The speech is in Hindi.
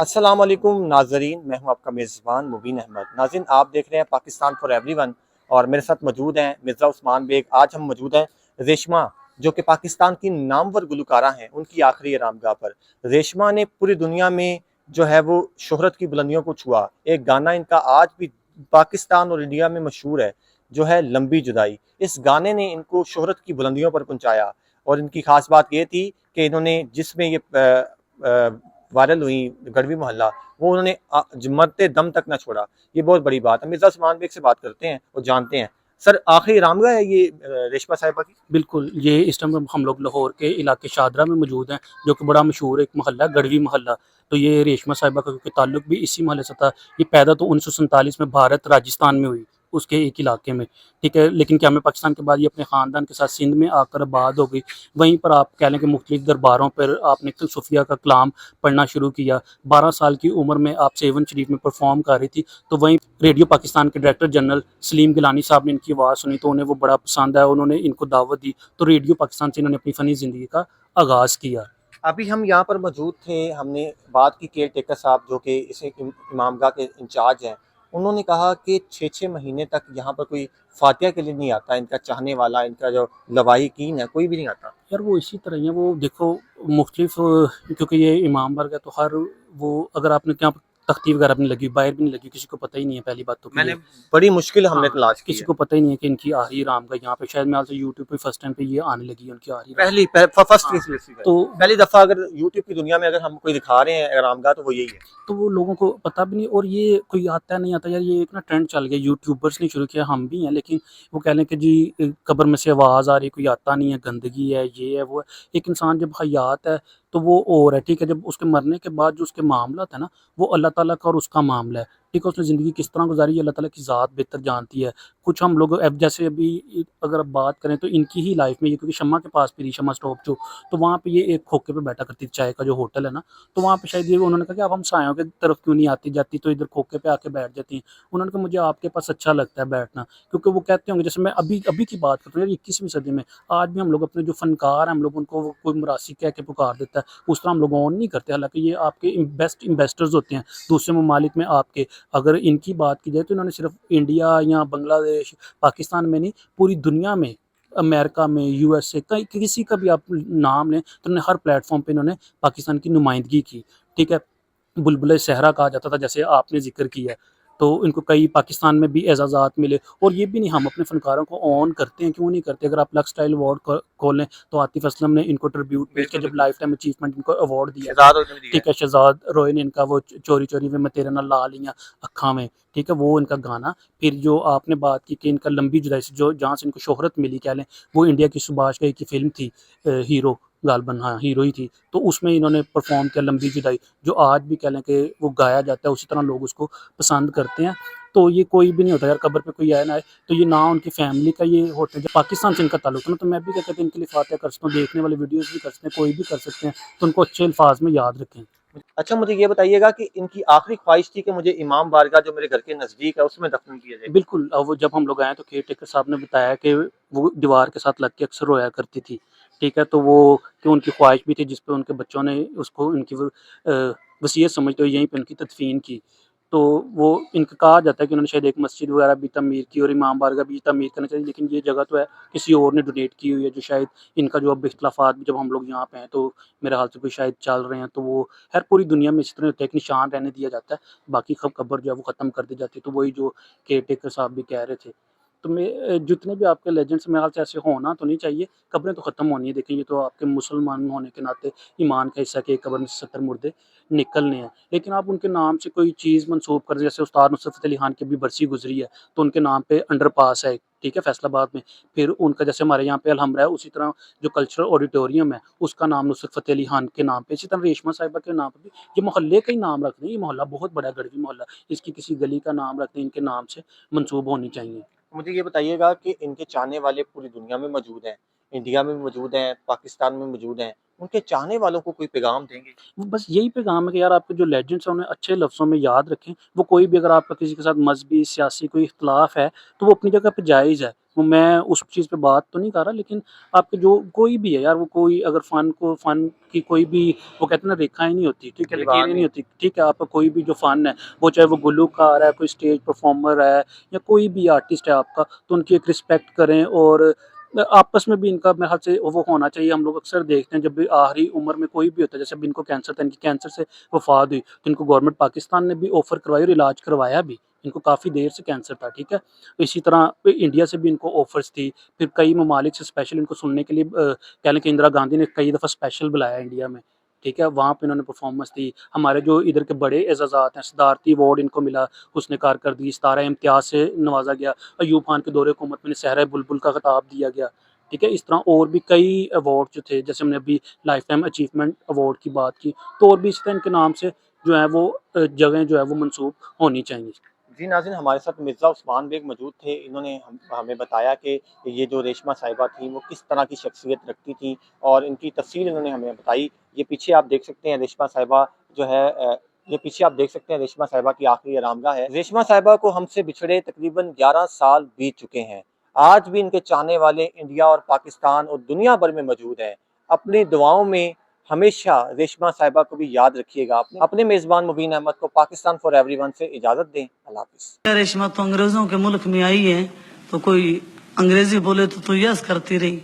अस्सलाम वालेकुम नाजरीन, मैं हूं आपका मेज़बान मुबीन अहमद। नाज़रीन, आप देख रहे हैं पाकिस्तान फॉर एवरीवन और मेरे साथ मौजूद हैं मिर्ज़ा उस्मान बेग। आज हम मौजूद हैं रेशमा, जो कि पाकिस्तान की नामवर गुलकारा हैं, उनकी आखिरी आरामगाह पर। रेशमा ने पूरी दुनिया में जो है वो शोहरत की बुलंदियों को छुआ। एक गाना इनका आज भी पाकिस्तान और इंडिया में मशहूर है, जो है लंबी जुदाई। इस गाने ने इनको शोहरत की बुलंदियों पर पहुंचाया और इनकी खास बात यह थी कि इन्होंने जिसमें ये वायरल हुई गढ़वी मोहल्ला, वो उन्होंने मरते दम तक ना छोड़ा। ये बहुत बड़ी बात है। मिर्जा उस्मान बेग से बात करते हैं और जानते हैं। सर, आखिरी रामगा है ये रेशमा साहिबा की? बिल्कुल, ये इस टाइम हम लोग लाहौर के इलाके शादरा में मौजूद हैं, जो कि बड़ा मशहूर एक मोहल्ला है, गढ़वी मोहल्ला। तो ये रेशमा साहिबा का क्योंकि ताल्लुक भी इसी मोहल्ले से था। ये पैदा तो 1947 में भारत राजस्थान में हुई, उसके एक इलाके में, ठीक है। लेकिन क्या में पाकिस्तान के बाद ये अपने ख़ानदान के साथ सिंध में आकर आबाद हो गई। वहीं पर आप कह लें कि मुख्तलिफ दरबारों पर आपने सूफिया का कलाम पढ़ना शुरू किया। 12 साल की उम्र में आप सेवन शरीफ में परफॉर्म कर रही थी। तो वहीं रेडियो पाकिस्तान के डायरेक्टर जनरल सलीम गिलानी साहब ने इनकी आवाज़ सुनी, तो उन्हें वो बड़ा पसंद आया। उन्होंने इनको दावत दी, तो रेडियो पाकिस्तान से इन्होंने अपनी फ़नी ज़िंदगी का आगाज़ किया। अभी हम यहाँ पर मौजूद थे, हमने बात की केयर टेकर साहब, जो कि इस इमामगाह के इंचार्ज हैं। उन्होंने कहा कि 6-6 महीने तक यहाँ पर कोई फातिहा के लिए नहीं आता। इनका चाहने वाला, इनका जो लवाहिकीन है, कोई भी नहीं आता। यार वो इसी तरह ही है, वो देखो मुख्तलिफ, क्योंकि ये इमाम वर्ग है, तो हर वो अगर आपने क्या तख्ती वगैरह भी नहीं लगी, बाहर भी नहीं लगी, किसी को पता ही नहीं है। पहली बात तो मैंने ये, बड़ी मुश्किल हमने हाँ, तलाश की किसी है। को पता ही नहीं है कि इनकी आखिरी राम का यहाँ पे शायद मैं आज यूट्यूब पे फर्स्ट टाइम पे ये आने लगी है उनकी आखिरी राम। फर्स्ट हाँ, है। तो पहली दफा अगर यूट्यूब की दुनिया में अगर हम कोई दिखा रहे हैं आरामगाह, तो वो यही है। तो वो लोगों को पता भी नहीं। और ये कोई आता है नहीं आता यार, ये एक ना ट्रेंड चल गया, यूट्यूबर्स ने शुरू किया, हम भी हैं। लेकिन वो कह लें कि जी कब्र में से आवाज़ आ रही, कोई आता नहीं है, गंदगी है, ये है, वो है। एक इंसान जब हयात है तो वो और है, ठीक है। जब उसके मरने के बाद जो उसके मामला था ना, वो अल्लाह ताला का और उसका मामला है, ठीक है। उसने ज़िंदगी किस तरह गुजारी है, अल्लाह ताला की ज़ात बेहतर जानती है। कुछ हम लोग अब जैसे अभी अगर आप बात करें तो इनकी ही लाइफ में ये, क्योंकि शम्मा के पास भी रही, शम्मा स्टॉप जो, तो वहाँ पे ये एक खोखे पे बैठा करती थी, चाय का जो होटल है ना। तो वहाँ पे शायद ये उन्होंने कहा कि आप हम सायों की तरफ क्यों नहीं आती जाती, तो इधर खोखे पे आके बैठ जाती हैं। उन्होंने कहा मुझे आपके पास अच्छा लगता है बैठना, क्योंकि वो कहते होंगे, जैसे मैं अभी अभी की बात करता हूँ यार, 21वीं सदी में आज भी हम लोग अपने जो फनकार हैं, हम लोग उनको कोई मुरासी कह के पुकार देता है, उस तरह हम लोग ऑन नहीं करते। हालांकि ये आपके बेस्ट इन्वेस्टर्स होते हैं दूसरे ममालिक में आपके। अगर इनकी बात की जाए तो इन्होंने सिर्फ इंडिया या बांग्लादेश पाकिस्तान में नहीं, पूरी दुनिया में, अमेरिका में, यूएसए, कहीं किसी का भी आप नाम लें तो उन्होंने हर प्लेटफॉर्म पे इन्होंने पाकिस्तान की नुमाइंदगी की, ठीक है। बुलबुल सहरा कहा जाता था, जैसे आपने ज़िक्र किया है। तो इनको कई पाकिस्तान में भी एज़ाज़ात मिले। और ये भी नहीं, हम अपने फ़नकारों को ऑन करते हैं, क्यों नहीं करते? अगर आप लक्स स्टाइल अवार्ड खोलें तो आतिफ़ असलम ने इनको ट्रिब्यूट पेश किया बिल्कुल जब बिल्कुल। लाइफ टाइम अचीवमेंट इनको अवार्ड दिया गया, शहजाद होने में दिया है। ठीक है। शहजाद रोय ने इनका वो चोरी चोरी में मैं तेरे नाल ला लिया अखा में, ठीक है, वो इनका गाना। फिर जो आपने बात की कि इनका लंबी जुदाई से जो जहाँ से इनको शोहरत मिली कह लें, वो इंडिया की सुभाष घई की फ़िल्म थी, हीरो गालबन, हाँ, हीरो ही थी। तो उसमें इन्होंने परफ़ॉर्म किया लंबी जुदाई, जो आज भी कह लें कि वो गाया जाता है, उसी तरह लोग उसको पसंद करते हैं। तो ये कोई भी नहीं होता यार, कब्र पे कोई आए ना आए, तो ये ना उनकी फैमिली का ये होते हैं। जब पाकिस्तान से इनका ताल्लुक है ना, तो मैं भी क्या कहते हैं, इनके लिए फातिहा कर सकता हूँ, देखने वाले वीडियोज़ भी कर सकते हैं, कोई भी कर सकते हैं। तो उनको अच्छे अल्फाज में याद रखें। अच्छा, मुझे ये बताइएगा कि इनकी आखिरी ख्वाहिश थी कि मुझे इमाम बारगाह, जो मेरे घर के नज़दीक है, उसमें दफन किया जाए। बिल्कुल, वो जब हम लोग आए तो केयर टेकर साहब ने बताया कि वो दीवार के साथ लग के अक्सर रोया करती थी, ठीक है। तो वो कि उनकी ख्वाहिश भी थी, जिस पे उनके बच्चों ने उसको उनकी वसीयत समझते हुए यहीं पे उनकी तदफ़ीन की। तो वो इनका कहा जाता है कि उन्होंने शायद एक मस्जिद वगैरह भी तमीर की और इमाम बारगाह भी तमीर करना चाहिए, लेकिन ये जगह तो है किसी और ने डोनेट की हुई है, जो शायद इनका जो अब इख्तिलाफ़ात भी, जब हम लोग यहाँ पे हैं तो मेरे ख़्याल से कोई शायद चल रहे हैं, तो वो खैर पूरी दुनिया में इसी तरह होता है, एक निशान रहने दिया जाता है, बाकी कब्र जो है वो ख़त्म कर दी जाती है। तो वही जो केयर टेकर साहब भी कह रहे थे। तो मैं जितने भी आपके लेजेंड्स मेरे ख़्याल से ऐसे होना तो नहीं चाहिए, कब्रें तो ख़त्म होनी है। देखिए ये तो आपके मुसलमान होने के नाते ईमान का हिस्सा कि एक कब्र में से 70 मुर्दे निकलने हैं। लेकिन आप उनके नाम से कोई चीज़ मंसूब कर, जैसे उस्ताद नुसरत फ़तेह अली खान की भी बरसी गुज़री है, तो उनके नाम पे अंडरपास है, ठीक है, फैसलाबाद में। फिर उनका जैसे हमारे यहाँ पे अलहम्रा है, उसी तरह जो कल्चरल ऑडिटोरियम है, उसका नाम नुसरत फ़तेह अली खान के नाम पे, इसी तरह रेशमा साहिबा के नाम पे भी ये मोहल्ले का ही नाम रख दें। ये मोहल्ला बहुत बड़ा है, गढ़वी मोहल्ला, इसकी किसी गली का नाम रख दें, इनके नाम से मंसूब होनी चाहिए। मुझे ये बताइएगा कि इनके चाहने वाले पूरी दुनिया में मौजूद हैं। इंडिया में भी मौजूद हैं, पाकिस्तान में मौजूद हैं, उनके चाहने वालों को कोई पैगाम देंगे? वो बस यही पैगाम है कि यार आपके जो लेजेंड्स हैं उन्हें अच्छे लफ्ज़ों में याद रखें। वो कोई भी अगर आपका किसी के साथ मज़हबी, सियासी कोई इख्तिलाफ़ है, तो वो अपनी जगह पे जायज़ है। वो मैं उस चीज़ पे बात तो नहीं कर रहा, लेकिन आपके जो कोई भी है यार, वो कोई अगर फ़न की कोई भी, वो कहते हैं ना, रेखाएँ नहीं होती, ठीक है? दीवार लकीरें नहीं नहीं। होती, ठीक है? आपका कोई भी जो फ़न है, वो चाहे वो गुलूकार है, कोई स्टेज परफ़ॉर्मर है या कोई भी आर्टिस्ट है आपका, तो उनकी एक रिस्पेक्ट करें। और आपस में भी इनका मेरे ख़्याल से वो होना चाहिए। हम लोग अक्सर देखते हैं जब भी आखिरी उम्र में कोई भी होता है, जैसे अब इनको कैंसर था, इनकी कैंसर से वफ़ात हुई, तो इनको गवर्नमेंट पाकिस्तान ने भी ऑफ़र करवाई और इलाज करवाया भी। इनको काफ़ी देर से कैंसर था, ठीक है? तो इसी तरह इंडिया से भी इनको ऑफ़र्स थी, फिर कई ममालिक से स्पेशल इनको सुनने के लिए कह लें कि इंदिरा गांधी ने कई दफ़ा स्पेशल बुलाया इंडिया में, ठीक है? वहाँ पे इन्होंने परफ़ॉर्मेंस दी। हमारे जो इधर के बड़े एज़ाज़ात हैं, सदारती अवार्ड इनको मिला, हुस्न कारकरदगी, सितारा इम्तियाज़ से नवाज़ा गया। अयूब खान के दौरे हुकूमत में सहरा बुलबुल का खिताब दिया गया, ठीक है? इस तरह और भी कई अवार्ड जो थे, जैसे हमने अभी लाइफ टाइम अचीवमेंट अवार्ड की बात की, तो और भी इस तरह इनके नाम से जो है वो जगहें जो है वो मंसूब होनी चाहिए। जी नाज़रीन, हमारे साथ मिर्ज़ा उस्मान बेग मौजूद थे। इन्होंने हमें बताया कि ये जो रेशमा साहिबा थी वो किस तरह की शख्सियत रखती थी और इनकी तफ़सील इन्होंने हमें बताई। ये पीछे आप देख सकते हैं रेशमा साहिबा जो है ये पीछे आप देख सकते हैं रेशमा साहिबा की आखिरी आरामगाह है। रेशमा साहिबा को हमसे बिछड़े तकरीबन 11 साल बीत चुके हैं। आज भी इनके चाहने वाले इंडिया और पाकिस्तान और दुनिया भर में मौजूद हैं। अपनी दुआओं में हमेशा रेशमा साहिबा को भी याद रखिएगा। अपने मेज़बान मुबीन अहमद को पाकिस्तान फॉर एवरीवन से इजाज़त दें। अल्लाह हाफ़िज़। रेशमा तो अंग्रेजों के मुल्क में आई है, तो कोई अंग्रेजी बोले तो यस करती रही।